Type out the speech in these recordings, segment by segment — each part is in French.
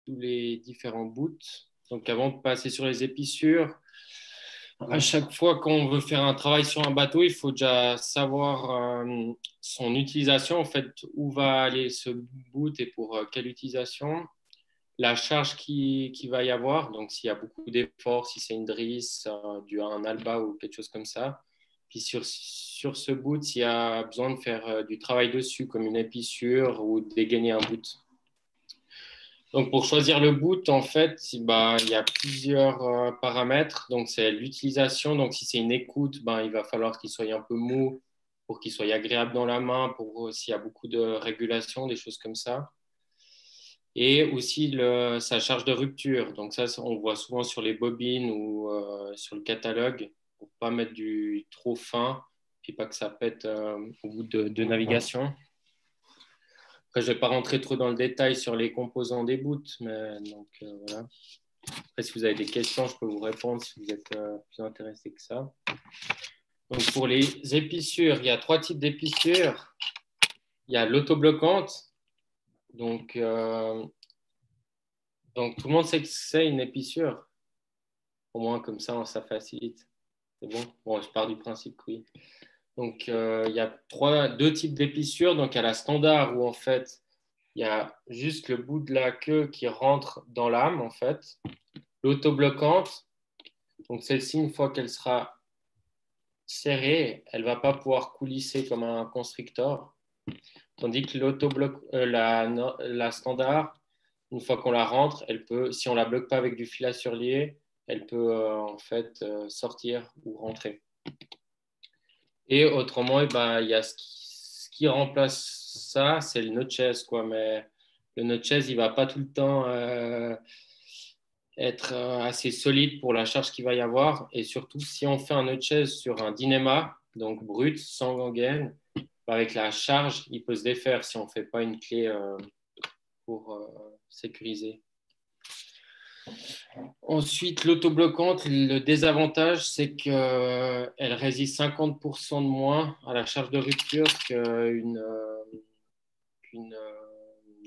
tous les différents bouts. Donc, avant de passer sur les épissures, à chaque fois qu'on veut faire un travail sur un bateau, il faut déjà savoir son utilisation, en fait, où va aller ce bout et pour quelle utilisation, la charge qui va y avoir, donc s'il y a beaucoup d'efforts, si c'est une drisse, dû à un alba ou quelque chose comme ça. Puis sur ce bout, s'il y a besoin de faire du travail dessus, comme une épissure ou dégainer un bout. Donc, pour choisir le boot, en fait, bah, il y a plusieurs paramètres. Donc, c'est l'utilisation. Donc, si c'est une écoute, ben, il va falloir qu'il soit un peu mou pour qu'il soit agréable dans la main, pour s'il y a beaucoup de régulation, des choses comme ça. Et aussi sa charge de rupture. Donc, ça, on voit souvent sur les bobines ou sur le catalogue pour ne pas mettre du trop fin, puis pas que ça pète au bout de navigation. Après, je ne vais pas rentrer trop dans le détail sur les composants des boots, mais donc voilà. Après, si vous avez des questions, je peux vous répondre si vous êtes plus intéressé que ça. Donc, pour les épissures, il y a 3 types d'épissures. Il y a l'autobloquante. Donc, tout le monde sait que c'est une épissure. Au moins, comme ça facilite. C'est bon? Bon, je pars du principe que oui. Donc, il y a 2 types d'épissures. Donc, il y a la standard où, en fait, il y a juste le bout de la queue qui rentre dans l'âme, en fait. L'autobloquante, donc celle-ci, une fois qu'elle sera serrée, elle ne va pas pouvoir coulisser comme un constrictor. Tandis que la standard, une fois qu'on la rentre, elle peut, si on ne la bloque pas avec du fil à surlier, elle peut en fait sortir ou rentrer. Et autrement, eh ben, il y a ce qui remplace ça, c'est le notches, quoi. Mais le notches, il ne va pas tout le temps être assez solide pour la charge qu'il va y avoir. Et surtout, si on fait un notches sur un dynéma, donc brut, sans gangaine, avec la charge, il peut se défaire si on ne fait pas une clé pour sécuriser. Ensuite, l'autobloquante, le désavantage, c'est qu'elle résiste 50% de moins à la charge de rupture qu'une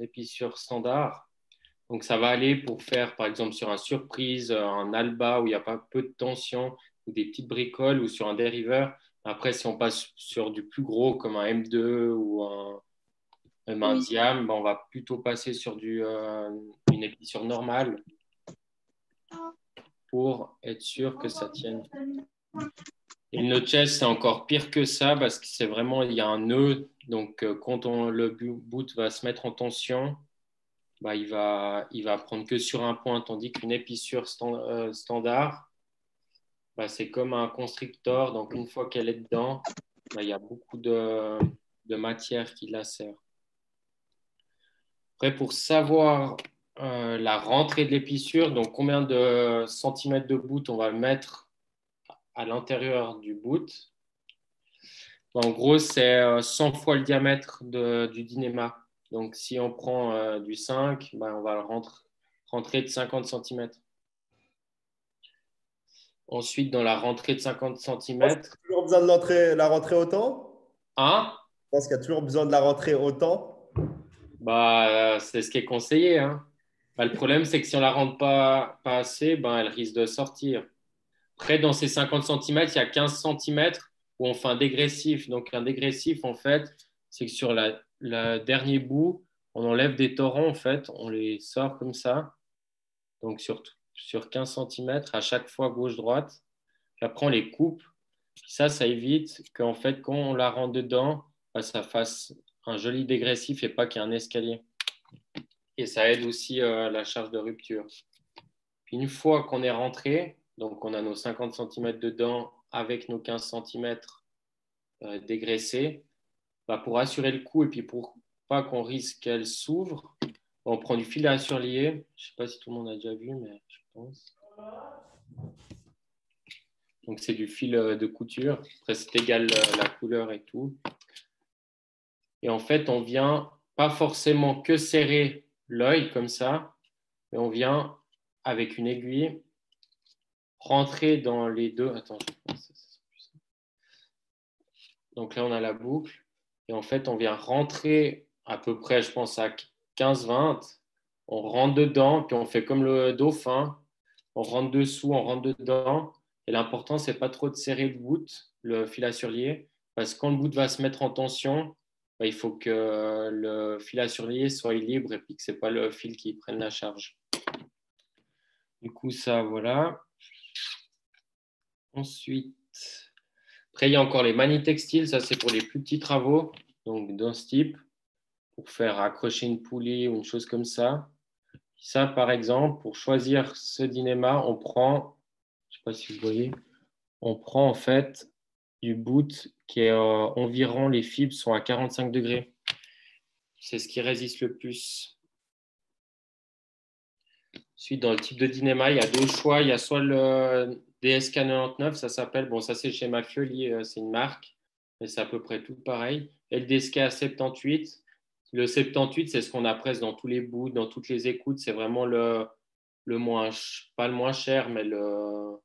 épissure standard. Donc, ça va aller pour faire, par exemple, sur un surprise, un alba où il n'y a pas peu de tension, ou des petites bricoles, ou sur un dériveur. Après, si on passe sur du plus gros, comme un M2 ou même un diam, ben, on va plutôt passer sur une épissure normale pour être sûr que ça tienne. Et le notches, c'est encore pire que ça parce que c'est vraiment, il y a un nœud. Donc, quand le boot va se mettre en tension, bah, il va prendre que sur un point, tandis qu'une épissure standard, bah, c'est comme un constrictor. Donc, une fois qu'elle est dedans, bah, il y a beaucoup de matière qui la serre. Après, pour savoir la rentrée de l'épissure, donc combien de centimètres de boot on va mettre à l'intérieur du boot. En gros, c'est 100 fois le diamètre du dynéma. Donc, si on prend du 5, ben, on va le rentrer de 50 cm. Ensuite, dans la rentrée de 50 Je pense qu'il y cm, a toujours besoin de la rentrée autant. hein, Je pense qu'il y a toujours besoin de la rentrée autant. bah, c'est ce qui est conseillé. Hein. Bah, le problème, c'est que si on la rentre pas assez, ben, elle risque de sortir. Après, dans ces 50 cm, il y a 15 cm où on fait un dégressif. Donc, un dégressif, en fait, c'est que sur le dernier bout, on enlève des torrents, en fait, on les sort comme ça. Donc, sur 15 cm, à chaque fois gauche-droite. Puis après, on les coupe. Puis ça évite qu'en fait, quand on la rentre dedans, bah, ça fasse un joli dégressif et pas qu'il y ait un escalier. Et ça aide aussi la charge de rupture. Puis une fois qu'on est rentré, donc on a nos 50 cm dedans avec nos 15 cm dégraissés, bah pour assurer le coup et puis pour pas qu'on risque qu'elle s'ouvre, on prend du fil à surlier. Je ne sais pas si tout le monde a déjà vu, mais je pense. Donc c'est du fil de couture. Après, c'est égal la couleur et tout. Et en fait, on vient pas forcément que serrer l'œil comme ça, mais on vient avec une aiguille rentrer dans les deux. Attends, je pense que c'est plus ça. Donc là, on a la boucle. Et en fait, on vient rentrer à peu près, je pense, à 15-20. on rentre dedans, puis on fait comme le dauphin, on rentre dessous, on rentre dedans. Et l'important, c'est pas trop de serrer le bout, le fil à surlier, parce que quand le bout va se mettre en tension, bah, il faut que le fil à surlier soit libre et puis que c'est pas le fil qui prenne la charge. Du coup, ça, voilà. Ensuite, après, il y a encore les manies textiles. Ça, c'est pour les plus petits travaux, donc dans ce type, pour faire accrocher une poulie ou une chose comme ça. Ça, par exemple, pour choisir ce dynéma, on prend, je ne sais pas si vous voyez, on prend en fait du bout qui est environ, les fibres sont à 45 degrés. C'est ce qui résiste le plus. Ensuite, dans le type de dynéma, il y a deux choix. Il y a soit le DSK99, ça s'appelle, bon, ça c'est chez Mafioli, c'est une marque, mais c'est à peu près tout pareil. Et le DSK 78, le 78, c'est ce qu'on a presque dans tous les bouts, dans toutes les écoutes. C'est vraiment le moins, pas le moins cher, mais le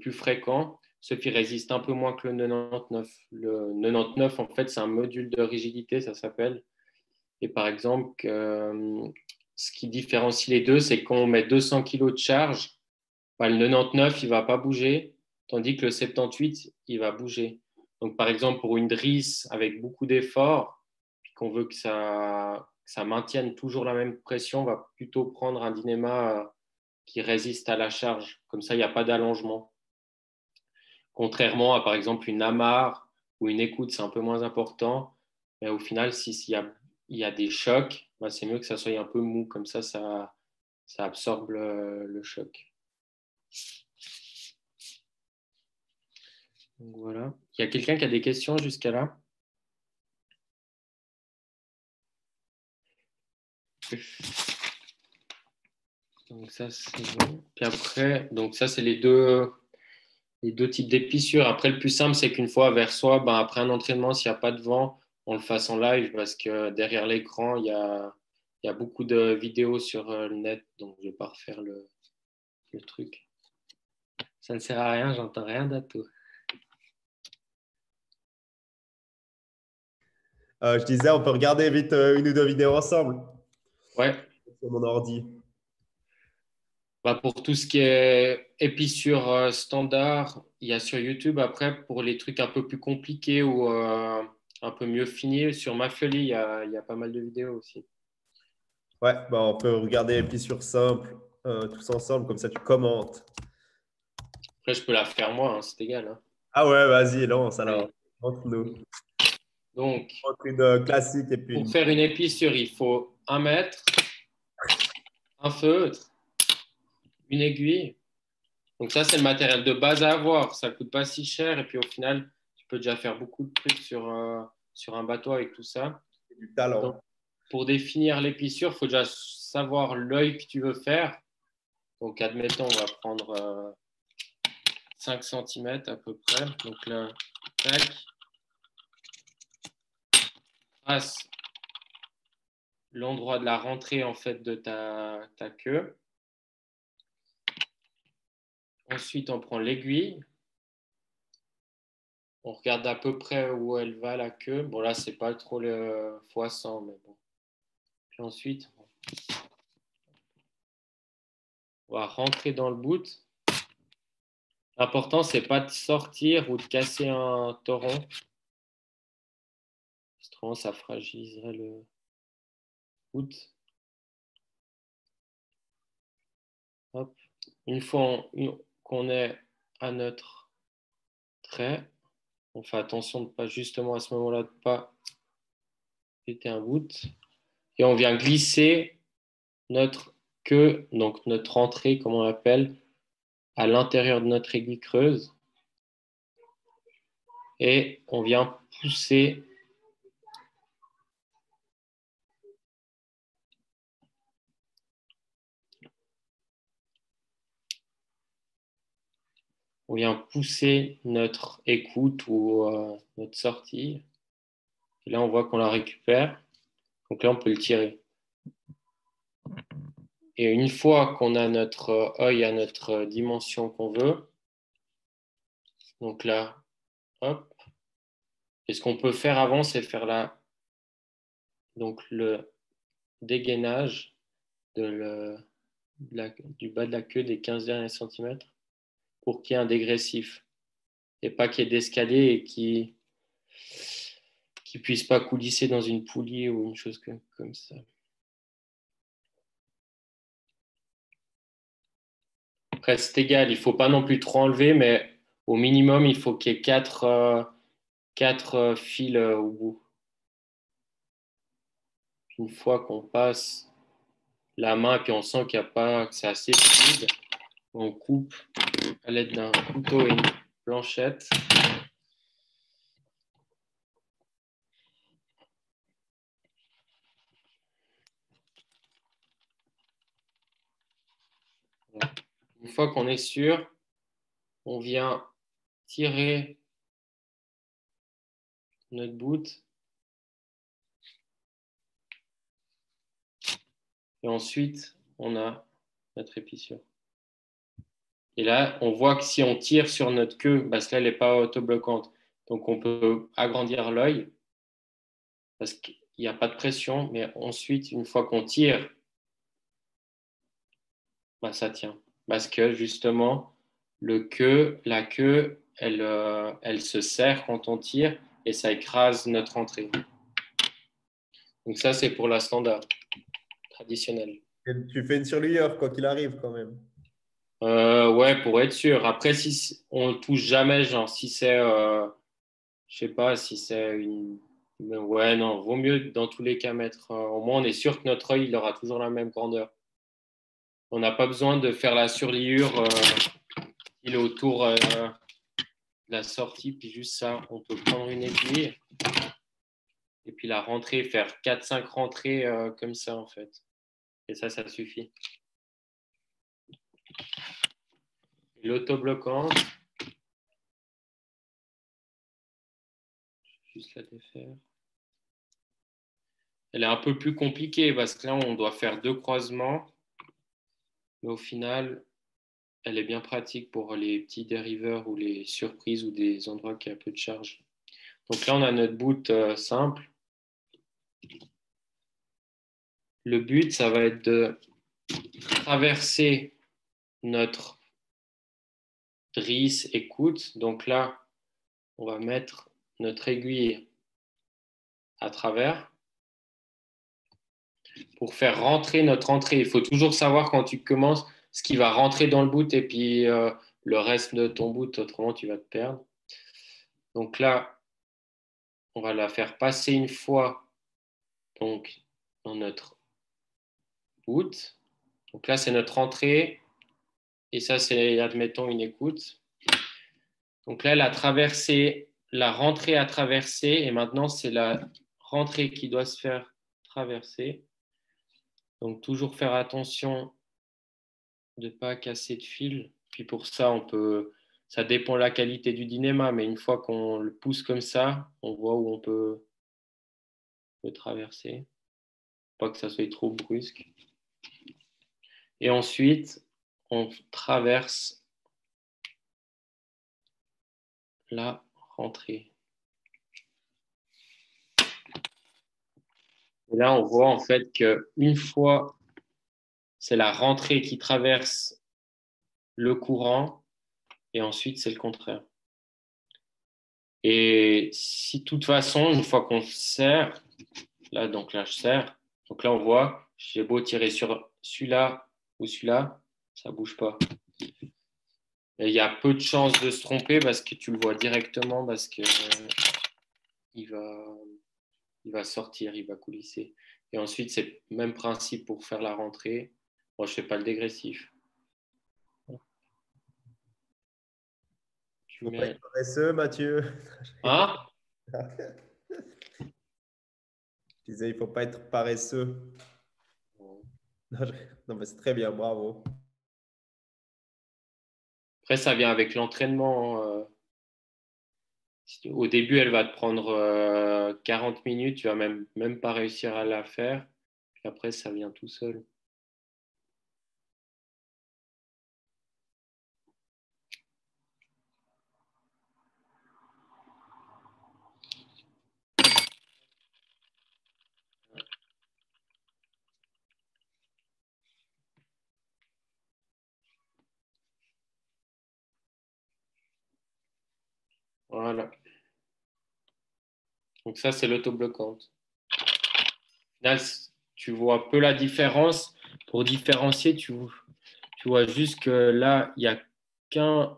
plus fréquent. Ce qui résiste un peu moins que le 99. Le 99, en fait, c'est un module de rigidité, ça s'appelle. Et par exemple, ce qui différencie les deux, c'est qu'on met 200 kg de charge, bah, le 99, il ne va pas bouger, tandis que le 78, il va bouger. Donc, par exemple, pour une drisse avec beaucoup d'efforts, puis qu'on veut que ça maintienne toujours la même pression, on va plutôt prendre un dynéma qui résiste à la charge. Comme ça, il n'y a pas d'allongement. Contrairement à, par exemple, une amarre ou une écoute, c'est un peu moins important. Mais au final, il y a des chocs, bah, c'est mieux que ça soit un peu mou. Comme ça absorbe le choc. Donc, voilà. Il y a quelqu'un qui a des questions jusqu'à là? Donc ça, c'est bon. Puis après, donc ça, c'est les deux types d'épissures. Après, le plus simple, c'est qu'une fois vers soi, ben, après un entraînement, s'il n'y a pas de vent, on le fasse en live parce que derrière l'écran, il y a beaucoup de vidéos sur le net, donc je ne vais pas refaire le truc. Ça ne sert à rien, j'entends rien d'un tout. Je disais, on peut regarder vite une ou deux vidéos ensemble Ouais, sur mon ordi. bah, pour tout ce qui est épissure standard, il y a sur YouTube. Après, pour les trucs un peu plus compliqués ou un peu mieux finis, sur Mafioli, il y a pas mal de vidéos aussi. Ouais, bah, on peut regarder les plissures simples tous ensemble, comme ça tu commentes. Après, je peux la faire moi, hein, c'est égal, hein. Ah ouais, vas-y, lance alors. Allez. Entre nous. Donc, Entre une classique et puis pour une. faire une épissure, il faut 1 mètre, un feutre, une aiguille. Donc ça, c'est le matériel de base à avoir. Ça ne coûte pas si cher. Et puis au final, tu peux déjà faire beaucoup de trucs sur un bateau avec tout ça. Du Donc, talent. pour définir l'épissure, il faut déjà savoir l'œil que tu veux faire. Donc, admettons, on va prendre 5 cm à peu près. Donc là, tac, trace l'endroit de la rentrée en fait de ta queue. Ensuite, on prend l'aiguille. On regarde à peu près où elle va la queue. Bon, là, c'est pas trop le x100, mais bon. Puis ensuite, on va rentrer dans le bout. L'important, c'est pas de sortir ou de casser un toron. Sinon, ça fragiliserait le bout. Hop. Une fois qu'on est à notre trait, on fait attention de pas justement à ce moment-là de pas péter un bout. Et on vient glisser notre queue, donc notre entrée, comme on l'appelle, à l'intérieur de notre aiguille creuse. Et on vient pousser notre écoute ou notre sortie. Et là, on voit qu'on la récupère. Donc là, on peut le tirer. Et une fois qu'on a notre œil à notre dimension qu'on veut, donc là, hop. Et ce qu'on peut faire avant, c'est faire là, donc le dégainage du bas de la queue des 15 derniers centimètres pour qu'il y ait un dégressif et pas qu'il y ait d'escalier et qui ne puisse pas coulisser dans une poulie ou une chose comme ça. Après, c'est égal, il ne faut pas non plus trop enlever, mais au minimum, il faut qu'il y ait quatre fils au bout. Une fois qu'on passe la main et puis on sent qu'il y a pas, que c'est assez fluide, on coupe à l'aide d'un couteau et une planchette. Une fois qu'on est sûr, on vient tirer notre bout et ensuite on a notre épissure. Et là, on voit que si on tire sur notre queue, parce que là, elle n'est pas autobloquante, donc on peut agrandir l'œil parce qu'il n'y a pas de pression, mais ensuite, une fois qu'on tire, ça tient. Parce que justement, la queue, elle se serre quand on tire et ça écrase notre entrée. Donc ça, c'est pour la standard traditionnelle. Et tu fais une surligneur quoi qu'il arrive quand même. Ouais, pour être sûr. Après, si on ne touche jamais, genre si c'est, je sais pas, si c'est une... Ouais, non, vaut mieux dans tous les cas mettre... au moins, on est sûr que notre œil, il aura toujours la même grandeur. On n'a pas besoin de faire la surliure il est autour de la sortie, puis juste ça, on peut prendre une aiguille et puis la rentrer, faire 4-5 rentrées comme ça, en fait. Et ça suffit. L'autobloquante, juste la défaire. Elle est un peu plus compliquée parce que là, on doit faire 2 croisements. Mais au final, elle est bien pratique pour les petits dériveurs ou les surprises ou des endroits qui ont peu de charge. Donc là, on a notre boot simple. Le but, ça va être de traverser notre drisse écoute. Donc là, on va mettre notre aiguille à travers pour faire rentrer notre entrée. Il faut toujours savoir quand tu commences ce qui va rentrer dans le boot et puis le reste de ton boot, autrement tu vas te perdre. Donc là, on va la faire passer une fois donc, dans notre boot. Donc là, c'est notre entrée et ça, c'est, admettons, une écoute. Donc là, la rentrée à traverser et maintenant, c'est la rentrée qui doit se faire traverser. Donc, toujours faire attention de ne pas casser de fil. Puis pour ça, ça dépend de la qualité du dynéma, mais une fois qu'on le pousse comme ça, on voit où on peut traverser. Pas que ça soit trop brusque. Et ensuite, on traverse la rentrée. Et là, on voit en fait qu'une fois, c'est la rentrée qui traverse le courant et ensuite, c'est le contraire. Et si de toute façon, une fois qu'on serre, là, donc là, je serre. Donc là, on voit, j'ai beau tirer sur celui-là ou celui-là, ça ne bouge pas. Et il y a peu de chances de se tromper parce que tu le vois directement parce que il va sortir, il va coulisser. Et ensuite, c'est le même principe pour faire la rentrée. Moi, je ne fais pas le dégressif. Faut pas être paresseux, Mathieu. Hein? Je disais, il ne faut pas être paresseux. Non, mais c'est très bien, bravo. Après, ça vient avec l'entraînement. Au début, elle va te prendre 40 minutes, tu vas même pas réussir à la faire. Puis après, ça vient tout seul. Voilà. Donc ça, c'est l'autobloquante. Là, tu vois peu la différence. Pour différencier, tu vois juste que là, il n'y a que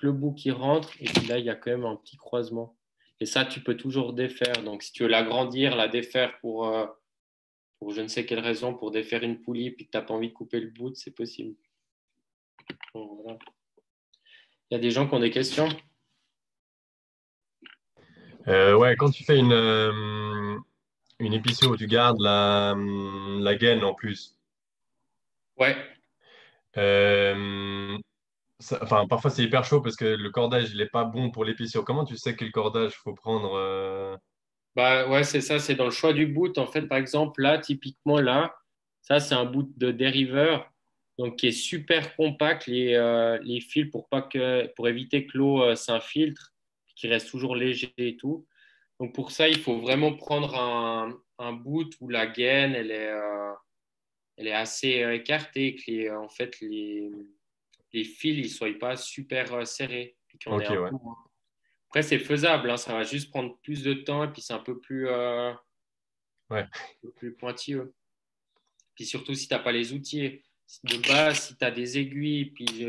le bout qui rentre. Et puis là, il y a quand même un petit croisement. Et ça, tu peux toujours défaire. Donc, si tu veux l'agrandir, la défaire pour je ne sais quelle raison, pour défaire une poulie, puis que tu n'as pas envie de couper le bout, c'est possible. Donc, voilà. Il y a des gens qui ont des questions? Ouais, quand tu fais une épicerie où tu gardes la gaine en plus, Ouais. euh, enfin, parfois c'est hyper chaud parce que le cordage il est pas bon pour l'épicerie. Comment tu sais quel cordage faut prendre Bah ouais, c'est ça, c'est dans le choix du boot. En fait, par exemple, là, typiquement, là, ça, c'est un boot de dériveur, donc qui est super compact, les fils pour éviter que l'eau s'infiltre, qu'il reste toujours léger et tout. Donc pour ça, il faut vraiment prendre un boot où la gaine, elle est assez écartée, en fait, les fils, ils soient pas super serrés, puis qu'on ait Ok, un ouais. peu moins. Après, c'est faisable, hein, ça va juste prendre plus de temps et puis c'est Ouais. un peu plus pointilleux. Puis surtout si tu n'as pas les outils. De base, si tu as des aiguilles puis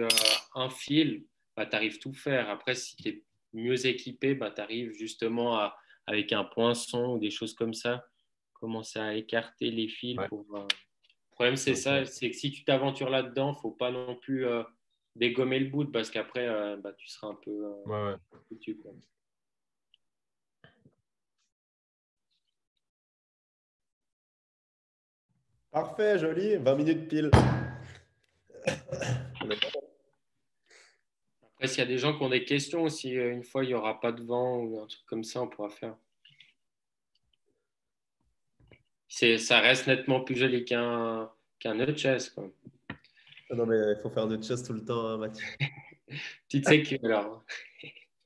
un fil, bah, tu arrives tout faire. Après, si tu es mieux équipé, bah, tu arrives justement avec un poinçon ou des choses comme ça, commencer à écarter les fils. Ouais. Le problème, c'est ça, Ok. c'est que si tu t'aventures là-dedans, il ne faut pas non plus dégommer le bout parce qu'après, bah, tu seras un peu Ouais, ouais. foutu, quoi. Parfait, joli. 20 minutes pile. Après, s'il y a des gens qui ont des questions, si une fois il n'y aura pas de vent ou un truc comme ça, on pourra faire. Ça reste nettement plus joli qu'un nœud de chaise, quoi. Ah non, mais il faut faire de chasse tout le temps, hein, Mathieu. Petite sécu, alors.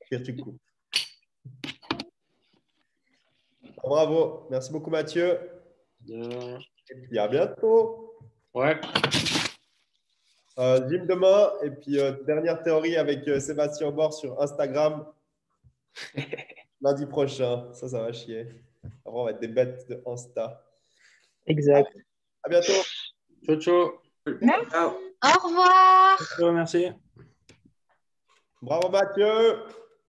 Pire, tu coupes. Bravo. Merci beaucoup, Mathieu. Euh, Et puis à bientôt. Ouais, Gym demain. Et puis dernière théorie avec Sébastien Bord sur Instagram lundi prochain. Ça va chier. Après, on va être des bêtes de Insta. Exact. À bientôt. ciao, ciao. Merci. Au revoir. Merci. Bravo, Mathieu.